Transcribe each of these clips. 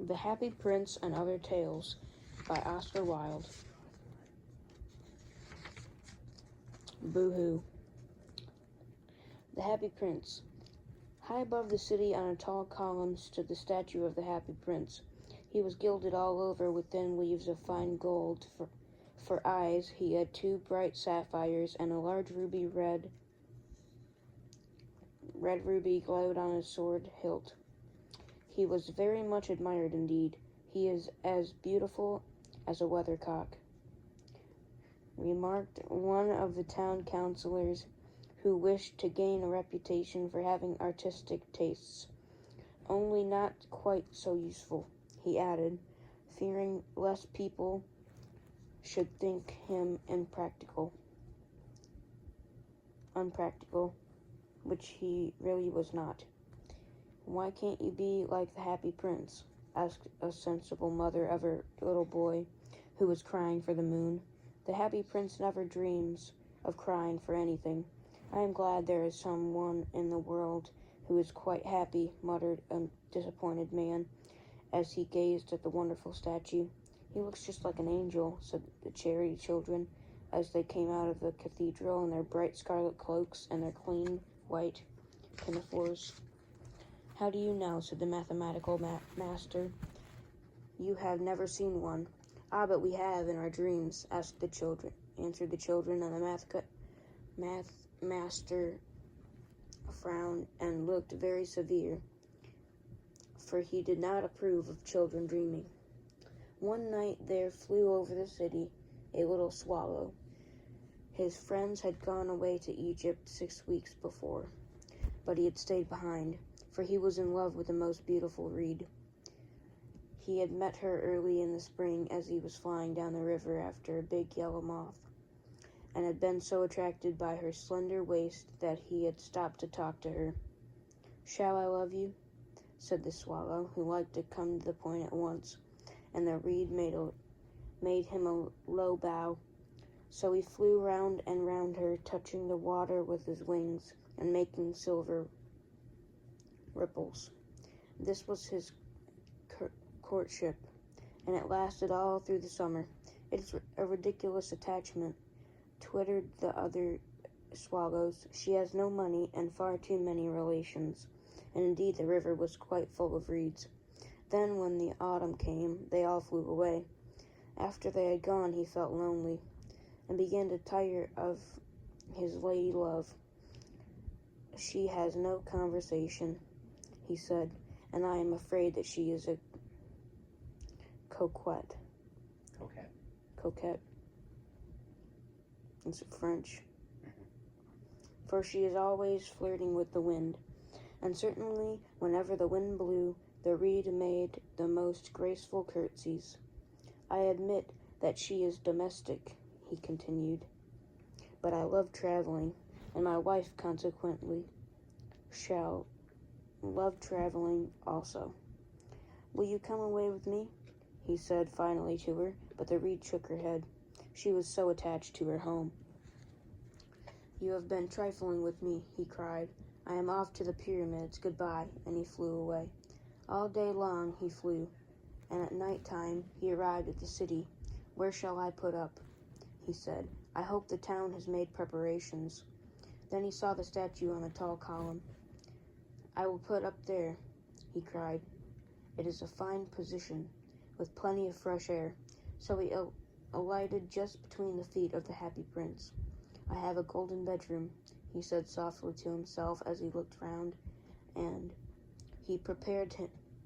The Happy Prince and Other Tales by Oscar Wilde. Boo-hoo. The Happy Prince. High above the city on a tall column stood the statue of the Happy Prince. He was gilded all over with thin leaves of fine gold. For eyes, he had 2 bright sapphires, and a large red ruby glowed on his sword hilt. He was very much admired indeed. He is as beautiful as a weathercock, remarked one of the town councillors, who wished to gain a reputation for having artistic tastes. Only not quite so useful, he added, fearing lest people should think him unpractical, which he really was not. "Why can't you be like the Happy Prince?" asked a sensible mother of her little boy, who was crying for the moon. "The Happy Prince never dreams of crying for anything. I am glad there is someone in the world who is quite happy," muttered a disappointed man, as he gazed at the wonderful statue. "He looks just like an angel," said the charity children, as they came out of the cathedral in their bright scarlet cloaks and their clean white pinafores. "How do you know?" said the mathematical master. "You have never seen one." "Ah, but we have in our dreams," answered the children, and the math master frowned and looked very severe, for he did not approve of children dreaming. One night there flew over the city a little swallow. His friends had gone away to Egypt 6 weeks before, but he had stayed behind, for he was in love with the most beautiful reed. He had met her early in the spring as he was flying down the river after a big yellow moth, and had been so attracted by her slender waist that he had stopped to talk to her. "Shall I love you?" said the swallow, who liked to come to the point at once, and the reed made him a low bow. So he flew round and round her, touching the water with his wings and making silver ripples. This was his courtship, and it lasted all through the summer. "It's a ridiculous attachment," twittered the other swallows. "She has no money and far too many relations." And indeed the river was quite full of reeds. Then when the autumn came, they all flew away. After they had gone, he felt lonely, and began to tire of his lady love. "She has no conversation," he said, "and I am afraid that she is a coquette. It's French. For she is always flirting with the wind, and certainly whenever the wind blew, the reed made the most graceful curtsies. I admit that she is domestic," he continued, "but I love traveling, and my wife consequently shall love traveling also. Will you come away with me?" he said finally to her, but the reed shook her head. She was so attached to her home. "You have been trifling with me," he cried. "I am off to the pyramids. Goodbye," and he flew away. All day long he flew, and at night time he arrived at the city. "Where shall I put up?" he said. "I hope the town has made preparations." Then he saw the statue on a tall column. "I will put up there," he cried. "It is a fine position, with plenty of fresh air." So he alighted just between the feet of the Happy Prince. "I have a golden bedroom," he said softly to himself as he looked round, and he prepared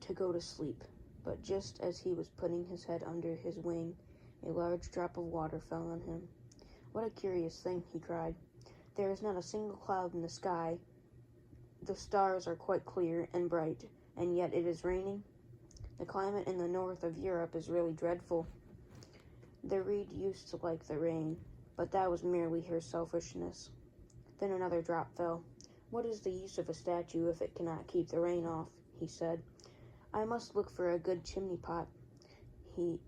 to go to sleep. But just as he was putting his head under his wing, a large drop of water fell on him. "What a curious thing," he cried. "There is not a single cloud in the sky. The stars are quite clear and bright, and yet it is raining. The climate in the north of Europe is really dreadful." The reed used to like the rain, but that was merely her selfishness. Then another drop fell. "What is the use of a statue if it cannot keep the rain off?" he said. "I must look for a good chimney pot." He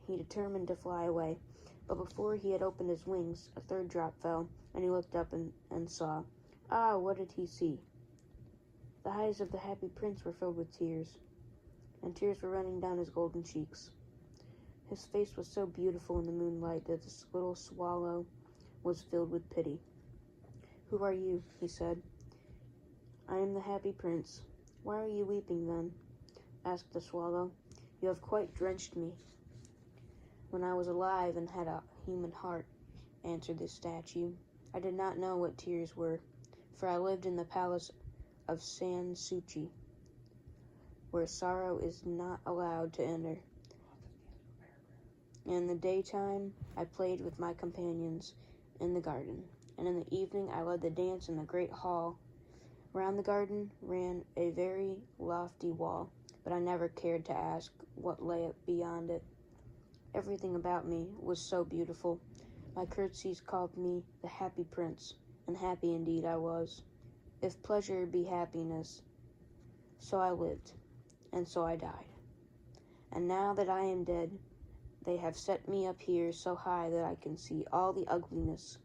determined to fly away, but before he had opened his wings, a third drop fell, and he looked up and saw. Ah, what did he see? The eyes of the happy prince were filled with tears, and tears were running down his golden cheeks. His face was so beautiful in the moonlight that this little swallow was filled with pity. "Who are you?" he said. "I am the happy prince." "Why are you weeping, then?" asked the swallow. "You have quite drenched me." "When I was alive and had a human heart," answered the statue, "I did not know what tears were, for I lived in the palace of Sansuchi, where sorrow is not allowed to enter. In the daytime, I played with my companions in the garden, and in the evening I led the dance in the great hall. Round the garden ran a very lofty wall, but I never cared to ask what lay beyond it. Everything about me was so beautiful. My courtesies called me the happy prince, and happy indeed I was. If pleasure be happiness, so I lived, and so I died. And now that I am dead, they have set me up here so high that I can see all the ugliness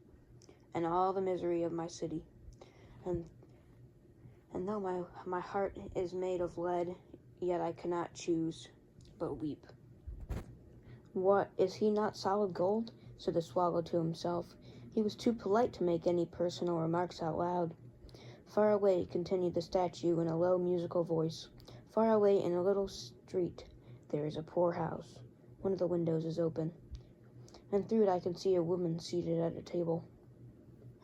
and all the misery of my city. And though my heart is made of lead, yet I cannot choose but weep." "What, is he not solid gold?" said the swallow to himself. He was too polite to make any personal remarks out loud. "Far away," continued the statue in a low musical voice, "far away in a little street there is a poor house. One of the windows is open, and through it I can see a woman seated at a table.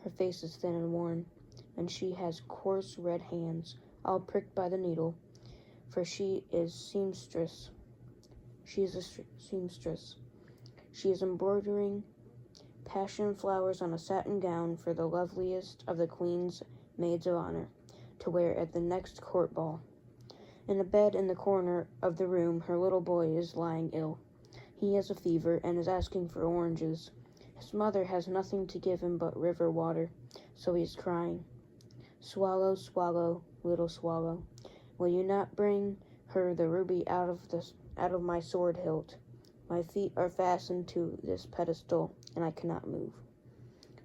Her face is thin and worn, and she has coarse red hands, all pricked by the needle, for she is a seamstress. She is embroidering passion flowers on a satin gown for the loveliest of the queen's maids of honor to wear at the next court ball. In a bed in the corner of the room her little boy is lying ill. He has a fever and is asking for oranges. His mother has nothing to give him but river water, so he is crying. Swallow, swallow, little swallow, will you not bring her the ruby out of my sword hilt? My feet are fastened to this pedestal, and I cannot move.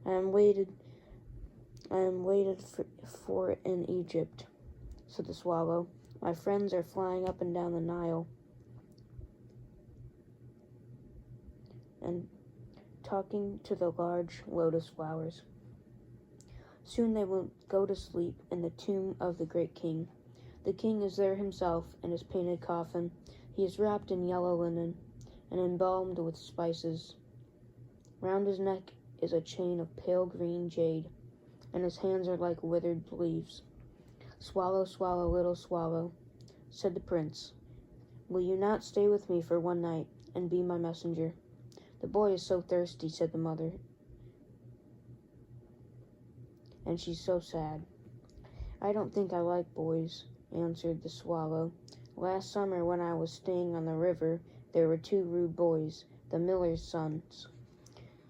I am waited for in Egypt," said the swallow. "My friends are flying up and down the Nile and talking to the large lotus flowers. Soon they will go to sleep in the tomb of the great king. The king is there himself in his painted coffin. He is wrapped in yellow linen and embalmed with spices. Round his neck is a chain of pale green jade, and his hands are like withered leaves. Swallow, swallow, little swallow," said the prince, "will you not stay with me for one night and be my messenger?" "The boy is so thirsty," said the mother, "and she's so sad." "I don't think I like boys," answered the swallow. "Last summer when I was staying on the river, there were 2 rude boys, the miller's sons,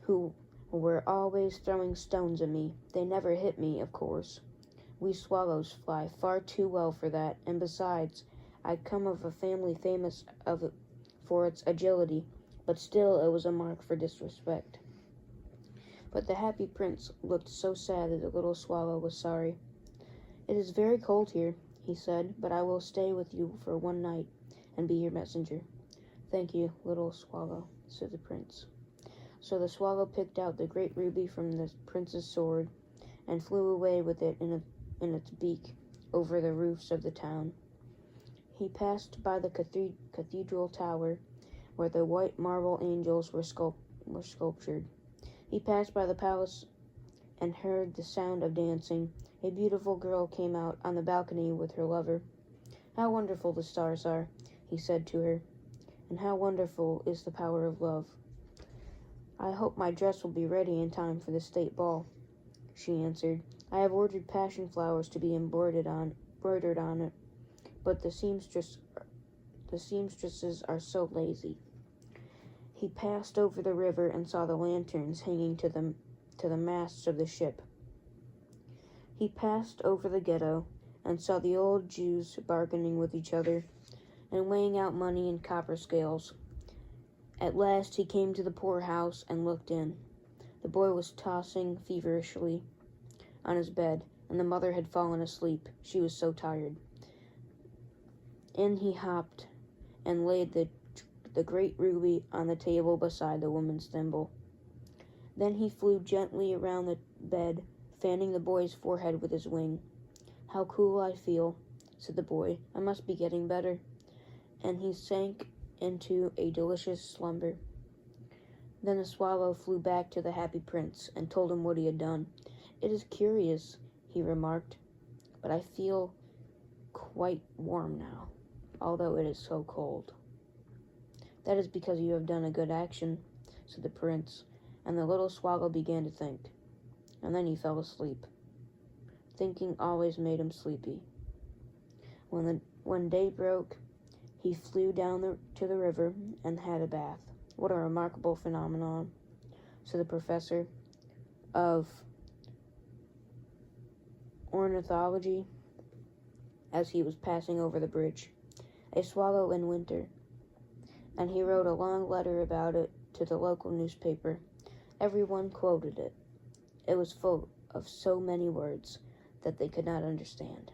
who were always throwing stones at me. They never hit me, of course. We swallows fly far too well for that, and besides, I come of a family famous for its agility, but still it was a mark for disrespect." But the happy prince looked so sad that the little swallow was sorry. "It is very cold here," he said, "but I will stay with you for one night and be your messenger." "Thank you, little swallow," said the prince. So the swallow picked out the great ruby from the prince's sword and flew away with it in its beak over the roofs of the town. He passed by the cathedral tower, where the white marble angels were sculptured. He passed by the palace and heard the sound of dancing. A beautiful girl came out on the balcony with her lover. "How wonderful the stars are," he said to her, "and how wonderful is the power of love. I hope my dress will be ready in time for the state ball." She answered, "I have ordered passion flowers to be embroidered on it, but the seamstresses are so lazy." He passed over the river and saw the lanterns hanging to the masts of the ship. He passed over the ghetto and saw the old Jews bargaining with each other and weighing out money in copper scales. At last he came to the poorhouse and looked in. The boy was tossing feverishly on his bed, and the mother had fallen asleep. She was so tired. In he hopped and laid the great ruby on the table beside the woman's thimble. Then he flew gently around the bed, fanning the boy's forehead with his wing. "How cool I feel," said the boy. "I must be getting better." And he sank into a delicious slumber. Then the swallow flew back to the happy prince and told him what he had done. "It is curious," he remarked, "but I feel quite warm now, although it is so cold." "That is because you have done a good action," said the prince, and the little swallow began to think. And then he fell asleep. Thinking always made him sleepy. When day broke, he flew down to the river and had a bath. "What a remarkable phenomenon," said the professor of ornithology as he was passing over the bridge. "A swallow in winter." And he wrote a long letter about it to the local newspaper. Everyone quoted it. It was full of so many words that they could not understand.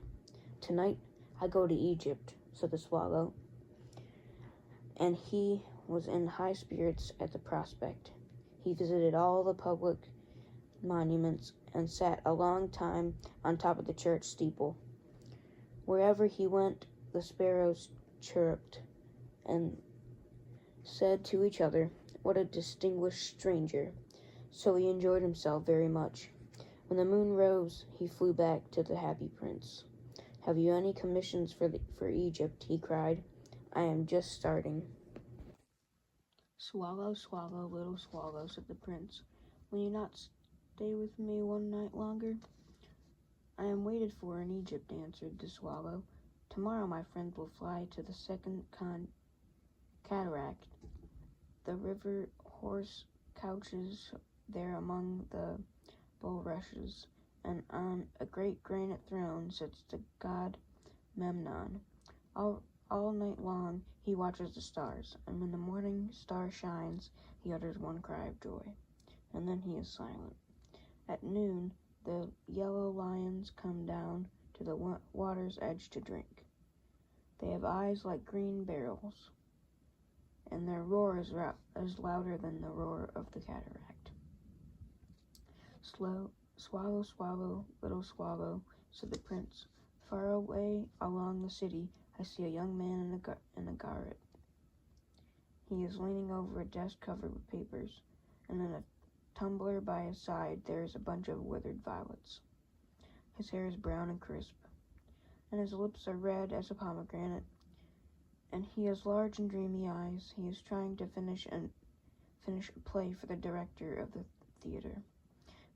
"Tonight I go to Egypt," said the swallow, and he was in high spirits at the prospect. He visited all the public monuments and sat a long time on top of the church steeple. Wherever he went, the sparrows chirruped and said to each other, "What a distinguished stranger." So he enjoyed himself very much. When the moon rose, he flew back to the happy prince. "Have you any commissions for Egypt?" he cried. "I am just starting." "Swallow, swallow, little swallow," said the prince. "Will you not stay with me one night longer?" "I am waited for in Egypt," answered the swallow. "Tomorrow my friends will fly to the second cataract. The river horse couches there among the bulrushes, and on a great granite throne sits the god Memnon. All night long he watches the stars, and when the morning star shines, he utters one cry of joy, and then he is silent. At noon, the yellow lions come down to the water's edge to drink. They have eyes like green beryls, and their roar is louder than the roar of the cataract." "Swallow, swallow, little swallow," said the prince. "Far away along the city, I see a young man in a garret. He is leaning over a desk covered with papers, and in a tumbler by his side there is a bunch of withered violets. His hair is brown and crisp, and his lips are red as a pomegranate, and he has large and dreamy eyes. He is trying to finish a play for the director of the theater,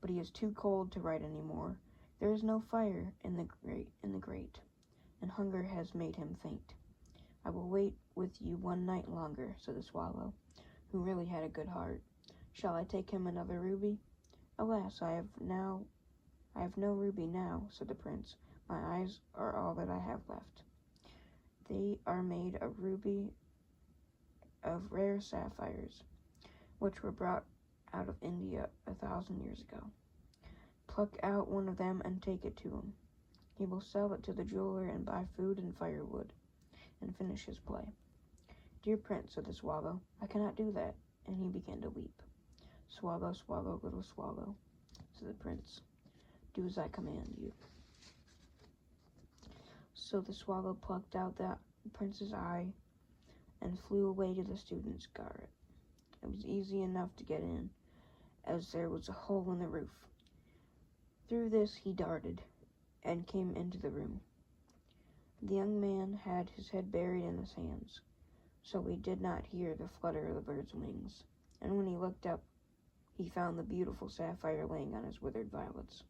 but he is too cold to write any more. There is no fire in the grate, and hunger has made him faint. I will wait with you one night longer," said the swallow, who really had a good heart. "Shall I take him another ruby?" "Alas, I have no ruby now," said the prince. "My eyes are all that I have left. They are made of rare sapphires, which were brought out of India 1,000 years ago. Pluck out one of them and take it to him. He will sell it to the jeweler and buy food and firewood, and finish his play." "Dear prince," said the swallow, "I cannot do that," and he began to weep. "Swallow, swallow, little swallow," said the prince. "Do as I command you." So the swallow plucked out the prince's eye and flew away to the student's garret. It was easy enough to get in, as there was a hole in the roof. Through this he darted, and came into the room. The young man had his head buried in his hands, so he did not hear the flutter of the bird's wings, and when he looked up, he found the beautiful sapphire laying on his withered violets.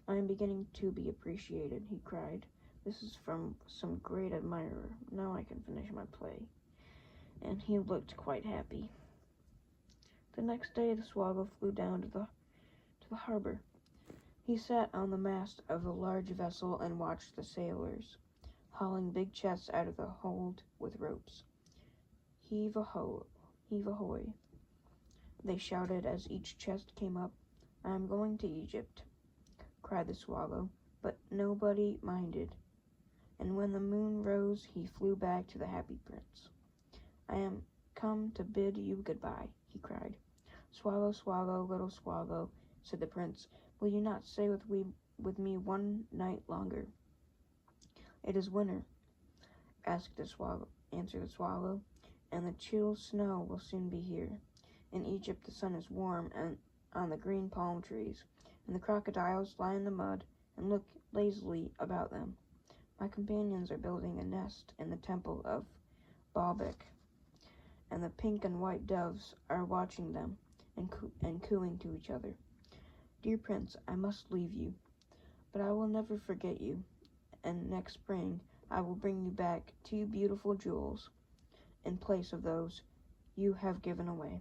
"I am beginning to be appreciated," he cried. "This is from some great admirer. Now I can finish my play." And he looked quite happy. The next day the swallow flew down to the harbor. He sat on the mast of a large vessel and watched the sailors hauling big chests out of the hold with ropes. "Heave a-ho, heave ahoy," they shouted as each chest came up. "I am going to Egypt." cried the swallow, but nobody minded, and when the moon rose he flew back to the happy prince. "I am come to bid you goodbye," he cried. "Swallow, swallow, little swallow," said the prince, "will you not stay with me one night longer?" "It is winter," answered the swallow, "and the chill snow will soon be here. In Egypt the sun is warm and on the green palm trees, and the crocodiles lie in the mud and look lazily about them. My companions are building a nest in the temple of Baalbec, and the pink and white doves are watching them and cooing to each other. Dear prince, I must leave you, but I will never forget you, and next spring I will bring you back 2 beautiful jewels in place of those you have given away.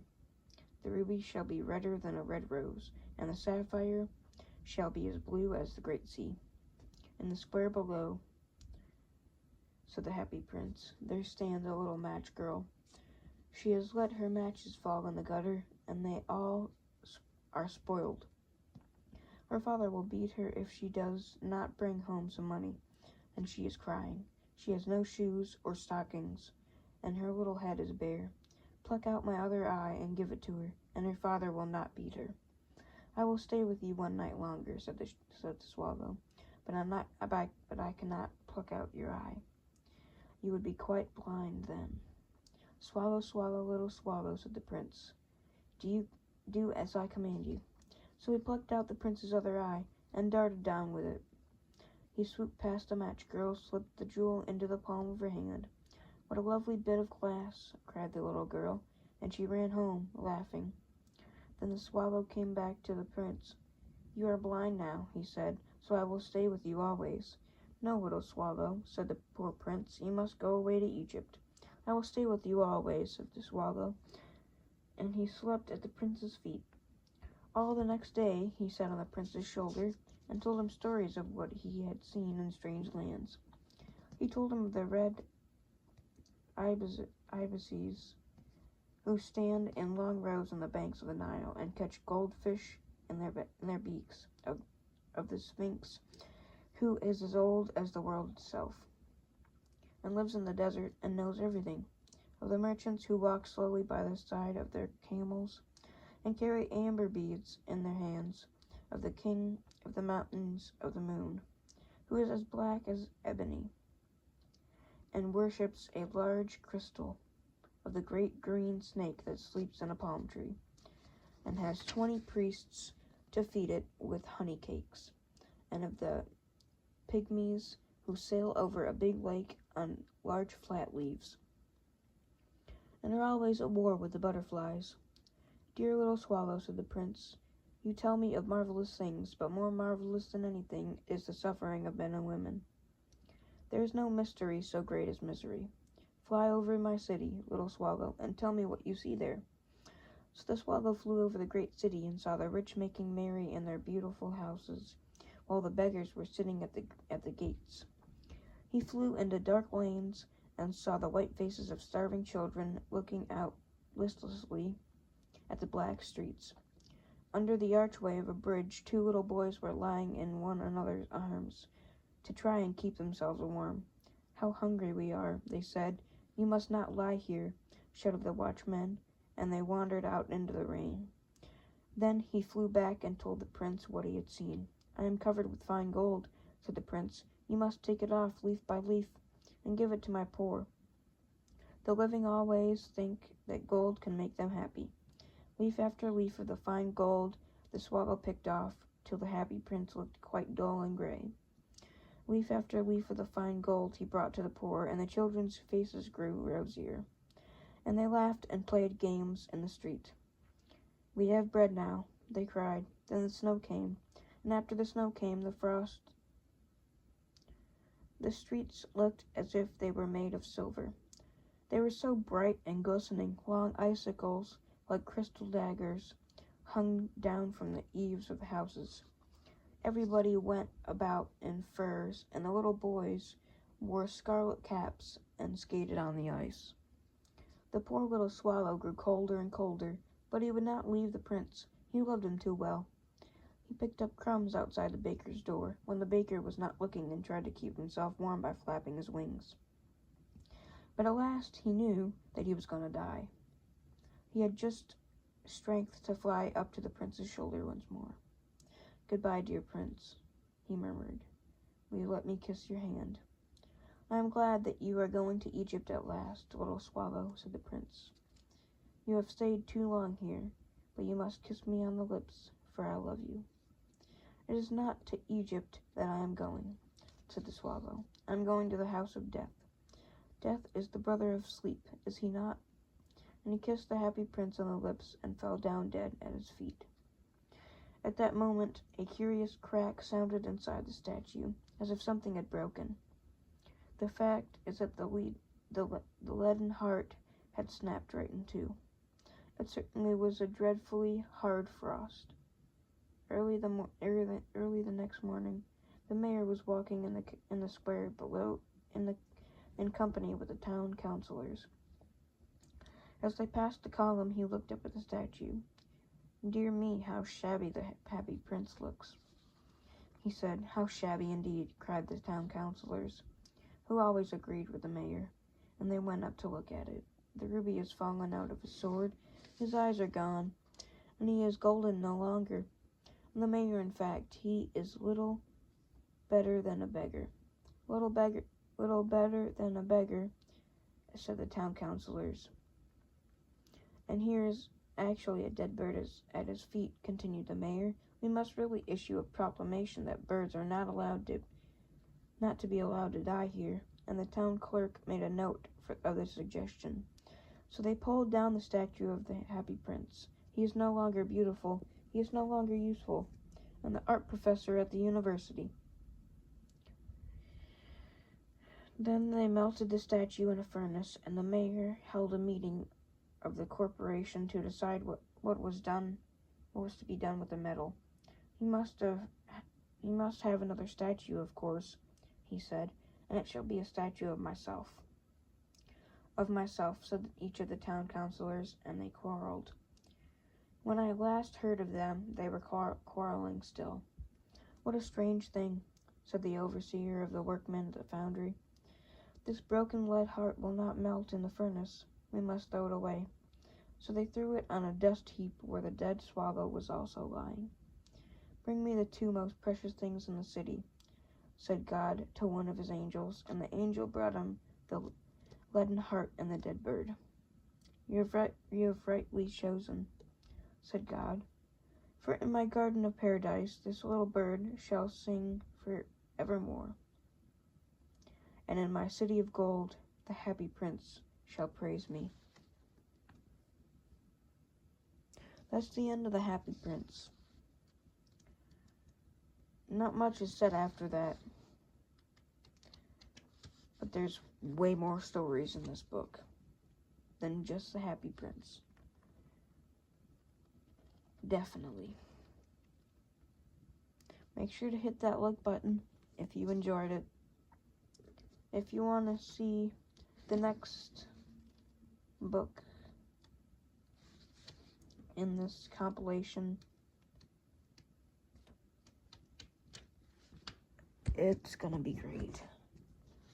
The ruby shall be redder than a red rose, and the sapphire shall be as blue as the great sea. In the square below," said the happy prince, "there stands a little match girl. She has let her matches fall in the gutter, and they all are spoiled. Her father will beat her if she does not bring home some money, and she is crying. She has no shoes or stockings, and her little head is bare. Pluck out my other eye and give it to her, and her father will not beat her." "I will stay with you one night longer," said the swallow, but I cannot pluck out your eye. You would be quite blind then." "Swallow, swallow, little swallow," said the prince. Do as I command you." So he plucked out the prince's other eye and darted down with it. He swooped past the match girl, slipped the jewel into the palm of her hand. "What a lovely bit of glass," cried the little girl, and she ran home, laughing. Then the swallow came back to the prince. "You are blind now," he said, "so I will stay with you always." "No, little swallow," said the poor prince, "you must go away to Egypt." "I will stay with you always," said the swallow, and he slept at the prince's feet. All the next day he sat on the prince's shoulder and told him stories of what he had seen in strange lands. He told him of the red ibises who stand in long rows on the banks of the Nile and catch goldfish in their beaks, of the Sphinx, who is as old as the world itself, and lives in the desert and knows everything, of the merchants who walk slowly by the side of their camels and carry amber beads in their hands, of the king of the mountains of the moon, who is as black as ebony and worships a large crystal, of the great green snake that sleeps in a palm tree and has 20 priests to feed it with honey cakes, and of the pygmies who sail over a big lake on large flat leaves, and are always at war with the butterflies. "Dear little swallow," said the prince, "you tell me of marvelous things, but more marvelous than anything is the suffering of men and women. There is no mystery so great as misery. Fly over my city, little swallow, and tell me what you see there." So the swallow flew over the great city and saw the rich making merry in their beautiful houses, while the beggars were sitting at the gates. He flew into dark lanes and saw the white faces of starving children looking out listlessly at the black streets. Under the archway of a bridge, 2 little boys were lying in one another's arms to try and keep themselves warm. "How hungry we are," they said. "You must not lie here," shouted the watchmen, and they wandered out into the rain. Then he flew back and told the prince what he had seen. "I am covered with fine gold," said the prince. "You must take it off leaf by leaf and give it to my poor. The living always think that gold can make them happy." Leaf after leaf of the fine gold the swallow picked off, till the happy prince looked quite dull and gray. Leaf after leaf of the fine gold he brought to the poor, and the children's faces grew rosier, and they laughed and played games in the street. "We have bread now," they cried. Then the snow came, and after the snow came the frost. The streets looked as if they were made of silver. They were so bright and glistening. Long icicles, like crystal daggers, hung down from the eaves of the houses. Everybody went about in furs, and the little boys wore scarlet caps and skated on the ice. The poor little swallow grew colder and colder, but he would not leave the prince. He loved him too well. He picked up crumbs outside the baker's door when the baker was not looking and tried to keep himself warm by flapping his wings. But at last he knew that he was going to die. He had just strength to fly up to the prince's shoulder once more. "Goodbye, dear prince," he murmured. "Will you let me kiss your hand?" "I am glad that you are going to Egypt at last, little swallow," said the prince. "You have stayed too long here, but you must kiss me on the lips, for I love you." "It is not to Egypt that I am going," said the swallow. "I am going to the house of death. Death is the brother of sleep, is he not?" And he kissed the happy prince on the lips and fell down dead at his feet. At that moment, a curious crack sounded inside the statue, as if something had broken. The fact is that the leaden heart had snapped right in two. It certainly was a dreadfully hard frost. Early the next morning, the mayor was walking in the square below in company with the town councilors. As they passed the column, he looked up at the statue. "Dear me, how shabby the happy prince looks," he said. "How shabby indeed," cried the town councilors, who always agreed with the mayor, and they went up to look at it. "The ruby has fallen out of his sword, his eyes are gone, and he is golden no longer. And the mayor, in fact, he is little better than a beggar." Little better than a beggar," said the town councilors. "And here is actually a dead bird at his feet," continued the mayor. "We must really issue a proclamation that birds are not to be allowed to die here." And the town clerk made a note of the suggestion. So they pulled down the statue of the happy prince. He is no longer beautiful. He is no longer useful. And the art professor at the university. Then they melted the statue in a furnace, and the mayor held a meeting of the corporation to decide what was to be done with the metal. He must have another statue, of course," he said, "and it shall be a statue of myself." "Of myself," said each of the town councilors, and they quarreled. When I last heard of them, they were quarreling still. "What a strange thing," said the overseer of the workmen at the foundry. "This broken lead heart will not melt in the furnace. We must throw it away." So they threw it on a dust heap where the dead swallow was also lying. "Bring me the two most precious things in the city," said God to one of his angels, and the angel brought him the leaden heart and the dead bird. You have rightly chosen," said God. "For in my garden of paradise this little bird shall sing for evermore. And in my city of gold the happy prince shall praise me." That's the end of The Happy Prince. Not much is said after that, but there's way more stories in this book than just The Happy Prince. Definitely. Make sure to hit that like button if you enjoyed it. If you want to see the next book in this compilation, it's gonna be great.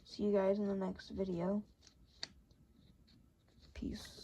See you guys in the next video. Peace.